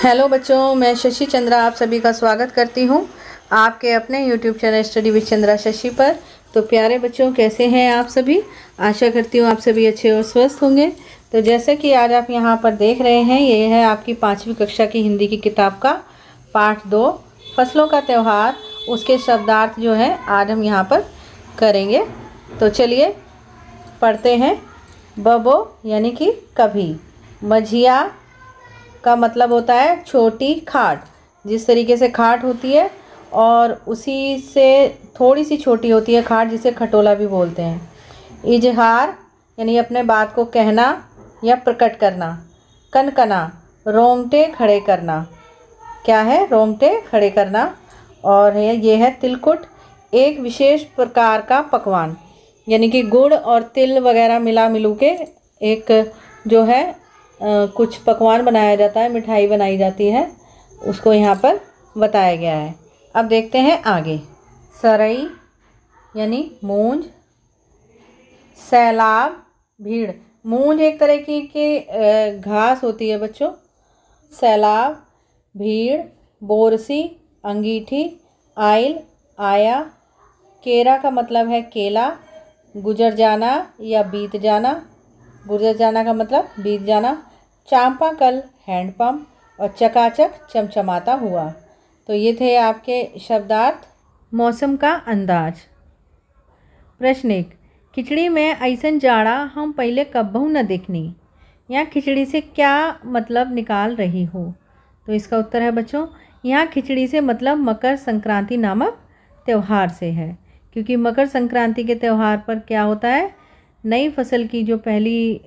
Hello बच्चों, मैं शशि चंद्रा आप सभी का स्वागत करती हूँ आपके अपने YouTube channel study with Chandra Shashi पर। तो प्यारे बच्चों, कैसे हैं आप सभी। आशा करती हूँ आप सभी अच्छे और स्वस्थ होंगे। तो जैसे कि आज आप यहाँ पर देख रहे हैं, ये है आपकी 5वीं कक्षा की हिंदी की किताब का पाठ 2 फसलों का त्यौहार। उसके शब्दार्थ जो है आज हम यहाँ पर करेंगे। तो चलिए पढ़ते हैं। बबो यानी कि कभी, मझिया का मतलब होता है छोटी खाट। जिस तरीके से खाट होती है और उसी से थोड़ी सी छोटी होती है खाट, जिसे खटोला भी बोलते हैं। इजहार यानी अपने बात को कहना या प्रकट करना। कनकना रोंगटे खड़े करना। क्या है? रोंगटे खड़े करना। और ये है तिलकुट, एक विशेष प्रकार का पकवान, यानी कि गुड़ और तिल वगैरह मिला मिलू के एक जो है कुछ पकवान बनाया जाता है, मिठाई बनाई जाती है, उसको यहाँ पर बताया गया है। अब देखते हैं आगे। सरई यानी मूंज। सैलाब भीड़। मूंज एक तरह की घास होती है बच्चों। सैलाब, भीड़, बोरसी, अंगीठी, आइल, आया। केरा का मतलब है केला। गुजर जाना या बीत जाना। गुजर जाना का मतलब बीत जाना। चांपाकल हैंडपंप। और चकाचक चमचमाता हुआ। तो ये थे आपके शब्दार्थ। मौसम का अंदाज। प्रश्न 1, खिचड़ी में ऐसन जाड़ा हम पहले कब्बहू न देखनी। यहाँ खिचड़ी से क्या मतलब निकाल रही हो? तो इसका उत्तर है बच्चों, यहाँ खिचड़ी से मतलब मकर संक्रांति नामक त्यौहार से है। क्योंकि मकर संक्रांति के त्यौहार पर क्या होता है, नई फसल की जो पहली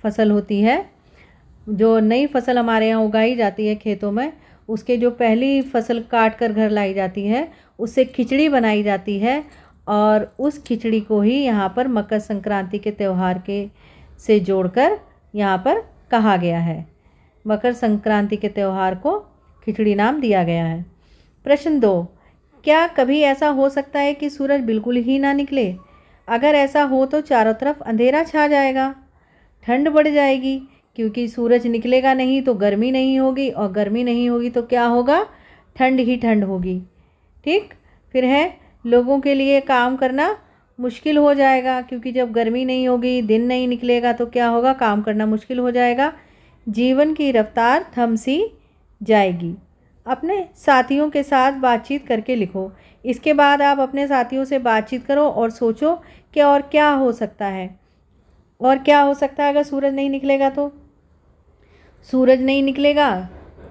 फसल होती है, जो नई फसल हमारे यहाँ उगाई जाती है खेतों में, उसके जो पहली फसल काट कर घर लाई जाती है, उससे खिचड़ी बनाई जाती है। और उस खिचड़ी को ही यहाँ पर मकर संक्रांति के त्यौहार के से जोड़कर यहाँ पर कहा गया है। मकर संक्रांति के त्यौहार को खिचड़ी नाम दिया गया है। प्रश्न 2, क्या कभी ऐसा हो सकता है कि सूरज बिल्कुल ही ना निकले? अगर ऐसा हो तो चारों तरफ अंधेरा छा जाएगा, ठंड बढ़ जाएगी, क्योंकि सूरज निकलेगा नहीं तो गर्मी नहीं होगी, और गर्मी नहीं होगी तो क्या होगा? ठंड ही ठंड होगी। ठीक। फिर है, लोगों के लिए काम करना मुश्किल हो जाएगा, क्योंकि जब गर्मी नहीं होगी, दिन नहीं निकलेगा तो क्या होगा? काम करना मुश्किल हो जाएगा। जीवन की रफ्तार थम सी जाएगी। अपने साथियों के साथ बातचीत करके लिखो। इसके बाद आप अपने साथियों से बातचीत करो और सोचो कि और क्या हो सकता है। और क्या हो सकता है अगर सूरज नहीं निकलेगा तो? सूरज नहीं निकलेगा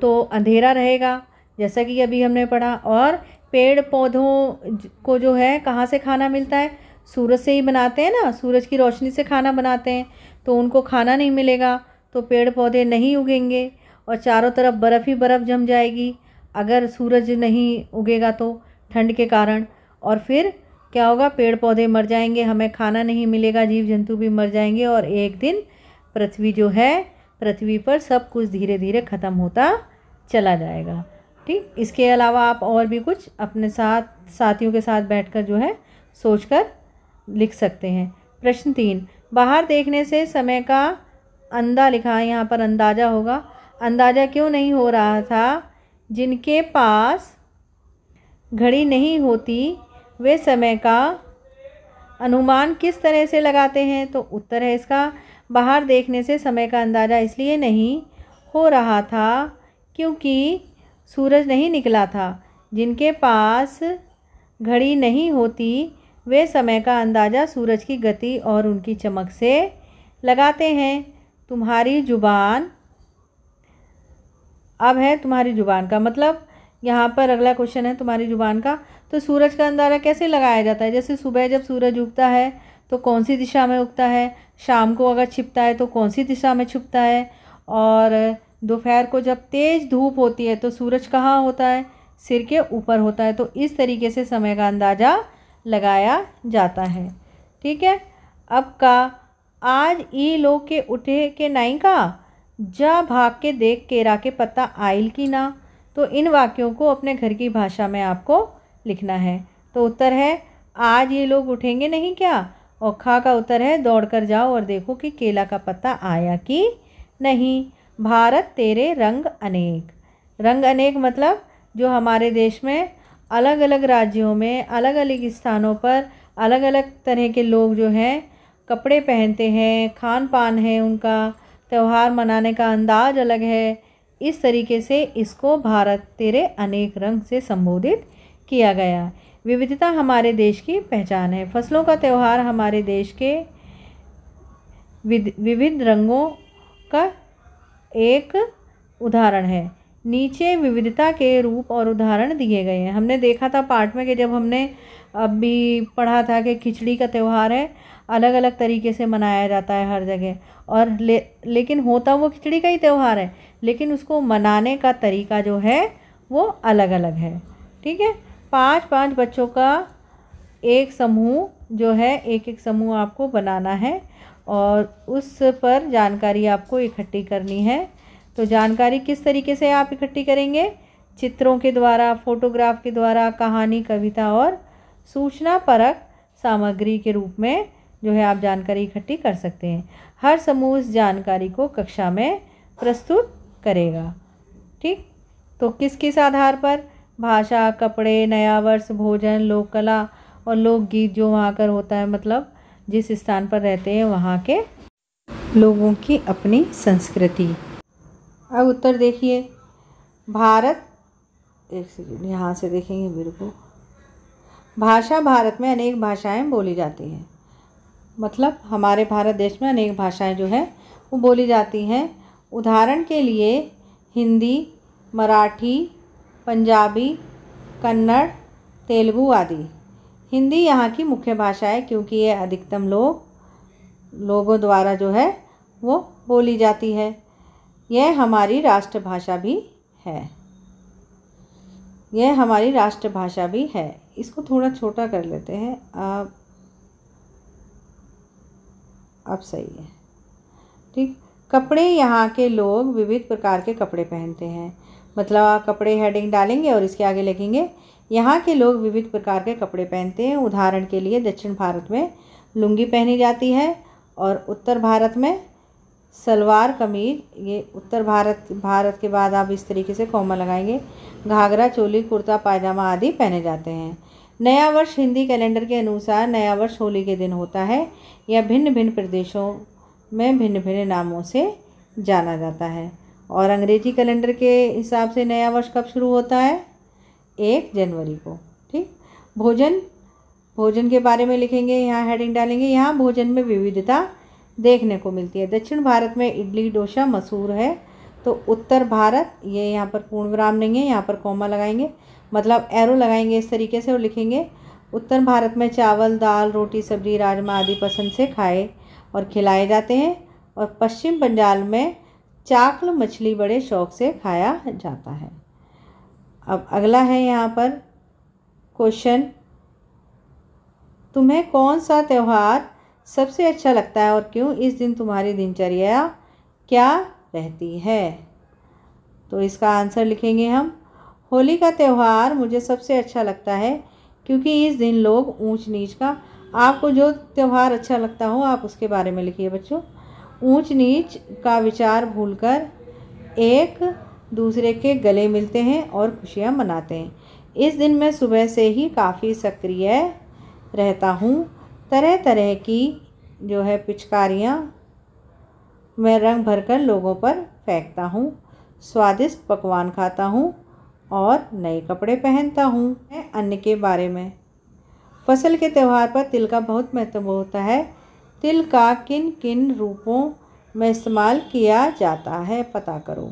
तो अंधेरा रहेगा, जैसा कि अभी हमने पढ़ा। और पेड़ पौधों को जो है कहाँ से खाना मिलता है? सूरज से ही बनाते हैं ना, सूरज की रोशनी से खाना बनाते हैं। तो उनको खाना नहीं मिलेगा तो पेड़ पौधे नहीं उगेंगे, और चारों तरफ बर्फ़ ही बर्फ़ जम जाएगी अगर सूरज नहीं उगेगा तो, ठंड के कारण। और फिर क्या होगा? पेड़ पौधे मर जाएंगे, हमें खाना नहीं मिलेगा, जीव जंतु भी मर जाएंगे, और एक दिन पृथ्वी जो है, पृथ्वी पर सब कुछ धीरे धीरे ख़त्म होता चला जाएगा। ठीक। इसके अलावा आप और भी कुछ अपने साथियों के साथ बैठकर जो है सोचकर लिख सकते हैं। प्रश्न 3, बाहर देखने से समय का अंदा लिखा है, यहाँ पर अंदाज़ा होगा। अंदाज़ा क्यों नहीं हो रहा था? जिनके पास घड़ी नहीं होती वे समय का अनुमान किस तरह से लगाते हैं? तो उत्तर है इसका, बाहर देखने से समय का अंदाज़ा इसलिए नहीं हो रहा था क्योंकि सूरज नहीं निकला था। जिनके पास घड़ी नहीं होती वे समय का अंदाज़ा सूरज की गति और उनकी चमक से लगाते हैं। तुम्हारी जुबान। अब है तुम्हारी जुबान का मतलब, यहाँ पर अगला क्वेश्चन है तुम्हारी जुबान का। तो सूरज का अंदाज़ा कैसे लगाया जाता है? जैसे सुबह जब सूरज उगता है तो कौन सी दिशा में उगता है, शाम को अगर छिपता है तो कौन सी दिशा में छुपता है, और दोपहर को जब तेज़ धूप होती है तो सूरज कहाँ होता है? सिर के ऊपर होता है। तो इस तरीके से समय का अंदाज़ा लगाया जाता है। ठीक है। अब का, आज ई लोग के उठे के नहीं का, जा भाग के देख केरा के पत्ता आइल की ना। तो इन वाक्यों को अपने घर की भाषा में आपको लिखना है। तो उत्तर है, आज ये लोग उठेंगे नहीं क्या? और खा का उत्तर है, दौड़ कर जाओ और देखो कि केला का पत्ता आया कि नहीं। भारत तेरे रंग अनेक। रंग अनेक मतलब जो हमारे देश में अलग अलग राज्यों में अलग अलग स्थानों पर अलग अलग तरह के लोग जो हैं कपड़े पहनते हैं, खान पान है उनका, त्यौहार मनाने का अंदाज अलग है। इस तरीके से इसको भारत तेरे अनेक रंग से संबोधित किया गया। विविधता हमारे देश की पहचान है। फसलों का त्यौहार हमारे देश के विविध रंगों का एक उदाहरण है। नीचे विविधता के रूप और उदाहरण दिए गए हैं। हमने देखा था पाठ में कि जब हमने अभी पढ़ा था कि खिचड़ी का त्यौहार है, अलग अलग तरीके से मनाया जाता है हर जगह, और लेकिन होता वो खिचड़ी का ही त्यौहार है, लेकिन उसको मनाने का तरीका जो है वो अलग अलग है। ठीक है, 5-5 बच्चों का एक समूह जो है, एक एक समूह आपको बनाना है और उस पर जानकारी आपको इकट्ठी करनी है। तो जानकारी किस तरीके से आप इकट्ठी करेंगे? चित्रों के द्वारा, फोटोग्राफ के द्वारा, कहानी, कविता और सूचना परक सामग्री के रूप में जो है आप जानकारी इकट्ठी कर सकते हैं। हर समूह इस जानकारी को कक्षा में प्रस्तुत करेगा। ठीक, तो किस किस आधार पर? भाषा, कपड़े, नया वर्ष, भोजन, लोक कला और लोकगीत जो वहाँ कर होता है, मतलब जिस स्थान पर रहते हैं वहाँ के लोगों की अपनी संस्कृति। अब उत्तर देखिए। भारत, एक सेकंड यहाँ से देखेंगे मेरे को। भाषा, भारत में अनेक भाषाएं बोली जाती हैं। मतलब हमारे भारत देश में अनेक भाषाएं जो है वो बोली जाती हैं। उदाहरण के लिए हिंदी, मराठी, पंजाबी, कन्नड़, तेलुगु आदि। हिंदी यहाँ की मुख्य भाषा है क्योंकि ये अधिकतम लोगों द्वारा जो है वो बोली जाती है। यह हमारी राष्ट्रभाषा भी है। यह हमारी राष्ट्रभाषा भी है। इसको थोड़ा छोटा कर लेते हैं। अब सही है। ठीक, कपड़े, यहाँ के लोग विविध प्रकार के कपड़े पहनते हैं। मतलब कपड़े हेडिंग डालेंगे और इसके आगे लिखेंगे यहाँ के लोग विविध प्रकार के कपड़े पहनते हैं। उदाहरण के लिए दक्षिण भारत में लुंगी पहनी जाती है और उत्तर भारत में सलवार कमीज। ये उत्तर भारत के बाद आप इस तरीके से कॉमा लगाएंगे। घाघरा, चोली, कुर्ता पायजामा आदि पहने जाते हैं। नया वर्ष हिंदी कैलेंडर के अनुसार नया वर्ष होली के दिन होता है। यह भिन्न भिन्न प्रदेशों में भिन्न भिन्न नामों से जाना जाता है। और अंग्रेजी कैलेंडर के हिसाब से नया वर्ष कब शुरू होता है? 1 जनवरी को। ठीक, भोजन के बारे में लिखेंगे, यहाँ हेडिंग डालेंगे। यहाँ भोजन में विविधता देखने को मिलती है। दक्षिण भारत में इडली डोसा मशहूर है। तो उत्तर भारत, ये यहाँ पर पूर्ण विराम नहीं है, यहाँ पर कॉमा लगाएंगे, मतलब एरो लगाएंगे इस तरीके से और लिखेंगे उत्तर भारत में चावल, दाल, रोटी, सब्जी, राजमा आदि पसंद से खाए और खिलाए जाते हैं। और पश्चिम बंगाल में चाकल मछली बड़े शौक से खाया जाता है। अब अगला है यहाँ पर क्वेश्चन, तुम्हें कौन सा त्यौहार सबसे अच्छा लगता है और क्यों? इस दिन तुम्हारी दिनचर्या क्या रहती है? तो इसका आंसर लिखेंगे हम। होली का त्यौहार मुझे सबसे अच्छा लगता है क्योंकि इस दिन लोग ऊंच नीच का, आपको जो त्यौहार अच्छा लगता हो आप उसके बारे में लिखिए बच्चों। ऊंच नीच का विचार भूलकर एक दूसरे के गले मिलते हैं और खुशियां मनाते हैं। इस दिन मैं सुबह से ही काफ़ी सक्रिय रहता हूँ। तरह तरह की जो है पिचकारियाँ मैं रंग भरकर लोगों पर फेंकता हूँ। स्वादिष्ट पकवान खाता हूँ और नए कपड़े पहनता हूँ। अन्न के बारे में, फसल के त्यौहार पर तिल का बहुत महत्व होता है। तिल का किन किन रूपों में इस्तेमाल किया जाता है पता करो।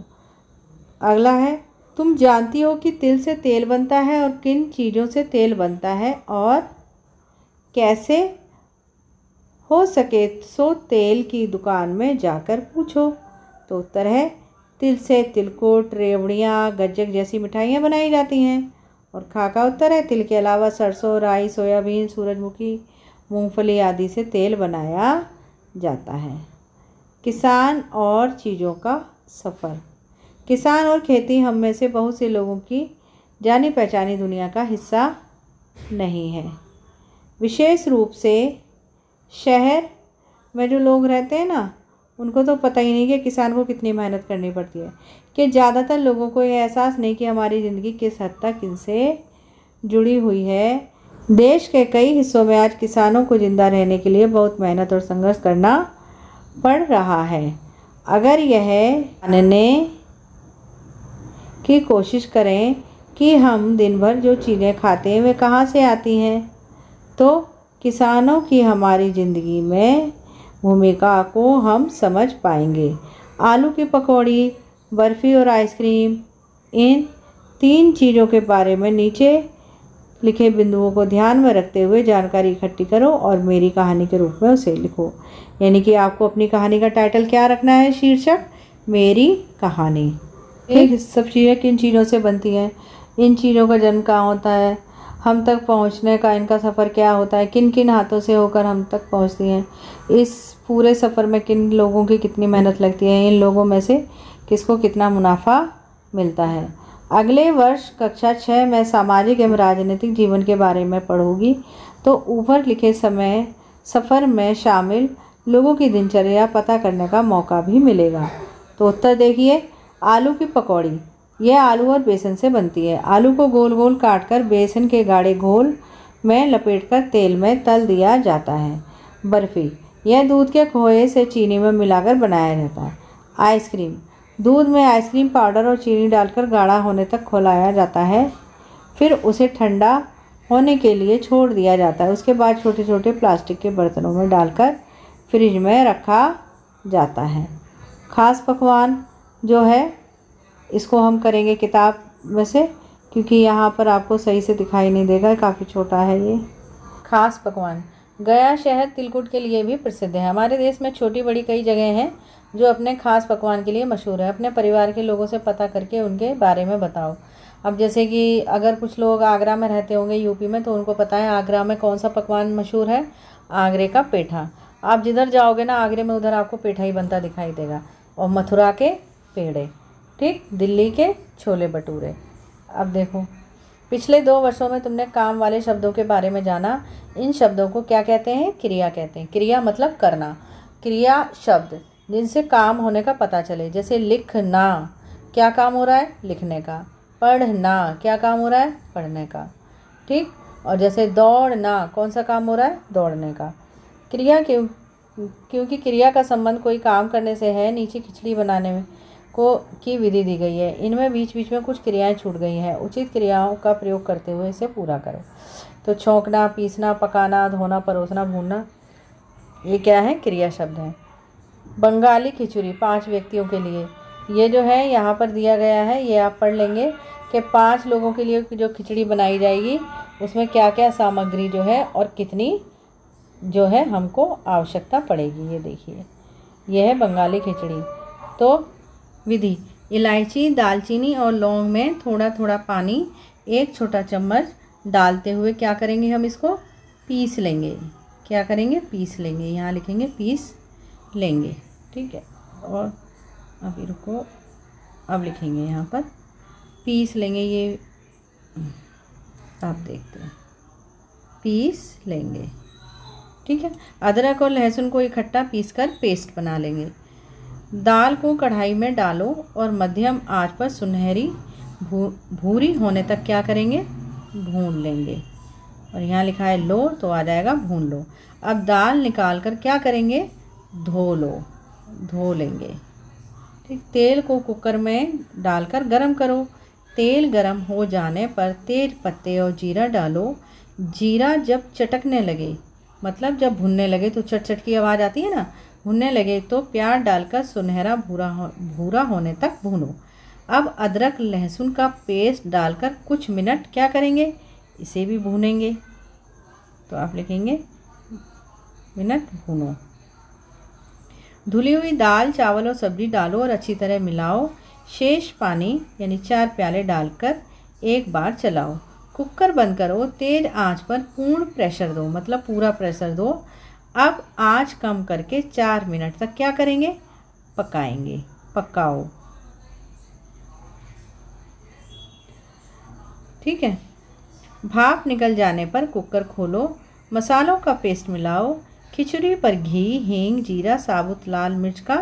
अगला है, तुम जानती हो कि तिल से तेल बनता है और किन चीज़ों से तेल बनता है और कैसे? हो सके सो तेल की दुकान में जाकर पूछो। तो उत्तर है, तिल से तिलकुट, रेवड़ियाँ, गज्जक जैसी मिठाइयाँ बनाई जाती हैं। और खा का उत्तर है, तिल के अलावा सरसों, राई, सोयाबीन, सूरजमुखी, मूंगफली आदि से तेल बनाया जाता है। किसान और चीज़ों का सफ़र। किसान और खेती हम में से बहुत से लोगों की जानी पहचानी दुनिया का हिस्सा नहीं है। विशेष रूप से शहर में जो लोग रहते हैं ना, उनको तो पता ही नहीं कि किसान को कितनी मेहनत करनी पड़ती है, कि ज़्यादातर लोगों को ये एहसास नहीं कि हमारी ज़िंदगी किस हद तक इनसे जुड़ी हुई है। देश के कई हिस्सों में आज किसानों को ज़िंदा रहने के लिए बहुत मेहनत और संघर्ष करना पड़ रहा है। अगर यह जानने की कोशिश करें कि हम दिन भर जो चीज़ें खाते हैं वे कहाँ से आती हैं, तो किसानों की हमारी ज़िंदगी में भूमिका को हम समझ पाएंगे। आलू की पकौड़ी, बर्फ़ी और आइसक्रीम, इन 3 चीज़ों के बारे में नीचे लिखे बिंदुओं को ध्यान में रखते हुए जानकारी इकट्ठी करो और मेरी कहानी के रूप में उसे लिखो। यानी कि आपको अपनी कहानी का टाइटल क्या रखना है? शीर्षक मेरी कहानी। एक सब चीज़ें किन चीज़ों से बनती हैं, इन चीज़ों का जन्म कहाँ होता है, हम तक पहुंचने का इनका सफ़र क्या होता है, किन किन हाथों से होकर हम तक पहुंचती हैं, इस पूरे सफ़र में किन लोगों की कितनी मेहनत लगती है, इन लोगों में से किसको कितना मुनाफा मिलता है। अगले वर्ष कक्षा 6 में सामाजिक एवं राजनीतिक जीवन के बारे में पढ़ोगी तो ऊपर लिखे समय सफ़र में शामिल लोगों की दिनचर्या पता करने का मौका भी मिलेगा। तो उत्तर देखिए, आलू की पकौड़ी, यह आलू और बेसन से बनती है। आलू को गोल गोल काटकर बेसन के गाढ़े घोल में लपेटकर तेल में तल दिया जाता है। बर्फ़ी, यह दूध के खोए से चीनी में मिलाकर बनाया जाता है। आइसक्रीम, दूध में आइसक्रीम पाउडर और चीनी डालकर गाढ़ा होने तक खौलाया जाता है, फिर उसे ठंडा होने के लिए छोड़ दिया जाता है। उसके बाद छोटे छोटे प्लास्टिक के बर्तनों में डालकर फ्रिज में रखा जाता है। ख़ास पकवान जो है, इसको हम करेंगे किताब में से, क्योंकि यहाँ पर आपको सही से दिखाई नहीं देगा, काफ़ी छोटा है ये। ख़ास पकवान, गया शहर तिलकुट के लिए भी प्रसिद्ध है। हमारे देश में छोटी बड़ी कई जगह हैं जो अपने खास पकवान के लिए मशहूर है। अपने परिवार के लोगों से पता करके उनके बारे में बताओ। अब जैसे कि अगर कुछ लोग आगरा में रहते होंगे, यूपी में, तो उनको पता है आगरा में कौन सा पकवान मशहूर है, आगरे का पेठा। आप जिधर जाओगे ना आगरे में, उधर आपको पेठा ही बनता दिखाई देगा। और मथुरा के पेड़े, ठीक, दिल्ली के छोले भटूरे। अब देखो, पिछले 2 वर्षों में तुमने काम वाले शब्दों के बारे में जाना। इन शब्दों को क्या कहते हैं? क्रिया कहते हैं। क्रिया मतलब करना। क्रिया शब्द जिनसे काम होने का पता चले, जैसे लिखना, क्या काम हो रहा है? लिखने का। पढ़ना, क्या काम हो रहा है? पढ़ने का, ठीक। और जैसे दौड़ना, कौन सा काम हो रहा है? दौड़ने का। क्रिया क्योंकि क्रिया का संबंध कोई काम करने से है, नीचे खिचड़ी बनाने में की विधि दी गई है। इनमें बीच बीच में कुछ क्रियाएं छूट गई हैं। उचित क्रियाओं का प्रयोग करते हुए इसे पूरा करो। तो छौंकना, पीसना, पकाना, धोना, परोसना, भूनना, ये क्या है? क्रिया शब्द हैं। बंगाली खिचड़ी 5 व्यक्तियों के लिए, ये जो है यहाँ पर दिया गया है, ये आप पढ़ लेंगे कि 5 लोगों के लिए जो खिचड़ी बनाई जाएगी उसमें क्या क्या सामग्री जो है और कितनी जो है हमको आवश्यकता पड़ेगी। ये देखिए, यह है बंगाली खिचड़ी। तो विधि, इलायची, दालचीनी और लौंग में थोड़ा थोड़ा पानी 1 छोटा चम्मच डालते हुए क्या करेंगे? हम इसको पीस लेंगे। क्या करेंगे? पीस लेंगे। यहाँ लिखेंगे पीस लेंगे, ठीक है। और अभी रुको, अब लिखेंगे यहाँ पर पीस लेंगे। ये आप देखते हैं, पीस लेंगे, ठीक है। अदरक और लहसुन को इकट्ठा पीसकर पेस्ट बना लेंगे। दाल को कढ़ाई में डालो और मध्यम आंच पर सुनहरी भूरी होने तक क्या करेंगे? भून लेंगे। और यहाँ लिखा है लो, तो आ जाएगा भून लो। अब दाल निकाल कर क्या करेंगे? धो लेंगे, ठीक। तेल को कुकर में डालकर गरम करो। तेल गरम हो जाने पर तेज पत्ते और जीरा डालो। जीरा जब चटकने लगे, मतलब जब भुनने लगे, तो चट चट की आवाज़ आती है ना, भुनने लगे तो प्याज डालकर सुनहरा भूरा होने तक भूनो। अब अदरक लहसुन का पेस्ट डालकर कुछ मिनट क्या करेंगे? इसे भी भूनेंगे। तो आप लिखेंगे मिनट भूनो। धुली हुई दाल, चावल और सब्जी डालो और अच्छी तरह मिलाओ। शेष पानी यानी 4 प्याले डालकर एक बार चलाओ। कुकर बंद करो। तेज आंच पर पूर्ण प्रेशर दो, मतलब पूरा प्रेशर दो। अब आंच कम करके 4 मिनट तक क्या करेंगे? पकाएंगे। पकाओ, ठीक है। भाप निकल जाने पर कुकर खोलो। मसालों का पेस्ट मिलाओ। खिचड़ी पर घी, हींग, जीरा, साबुत लाल मिर्च का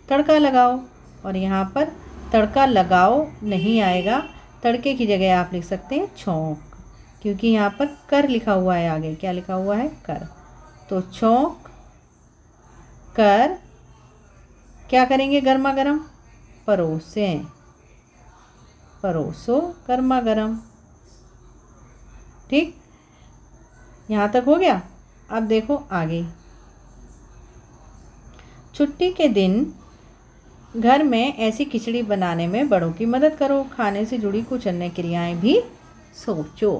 तड़का लगाओ। और यहाँ पर तड़का लगाओ नहीं आएगा, तड़के की जगह आप लिख सकते हैं छौंक, क्योंकि यहाँ पर कर लिखा हुआ है आगे। क्या लिखा हुआ है? कर। तो छौंक कर क्या करेंगे? गर्मा गर्म परोसें। परोसो गर्मा गर्म। ठीक, यहाँ तक हो गया। अब देखो आगे। छुट्टी के दिन घर में ऐसी खिचड़ी बनाने में बड़ों की मदद करो। खाने से जुड़ी कुछ अन्य क्रियाएं भी सोचो।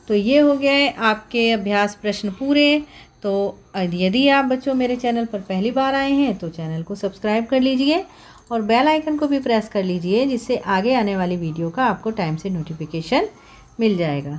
तो ये हो गया है आपके अभ्यास प्रश्न पूरे। तो यदि आप बच्चों मेरे चैनल पर पहली बार आए हैं तो चैनल को सब्सक्राइब कर लीजिए और बेल आइकन को भी प्रेस कर लीजिए, जिससे आगे आने वाली वीडियो का आपको टाइम से नोटिफिकेशन मिल जाएगा।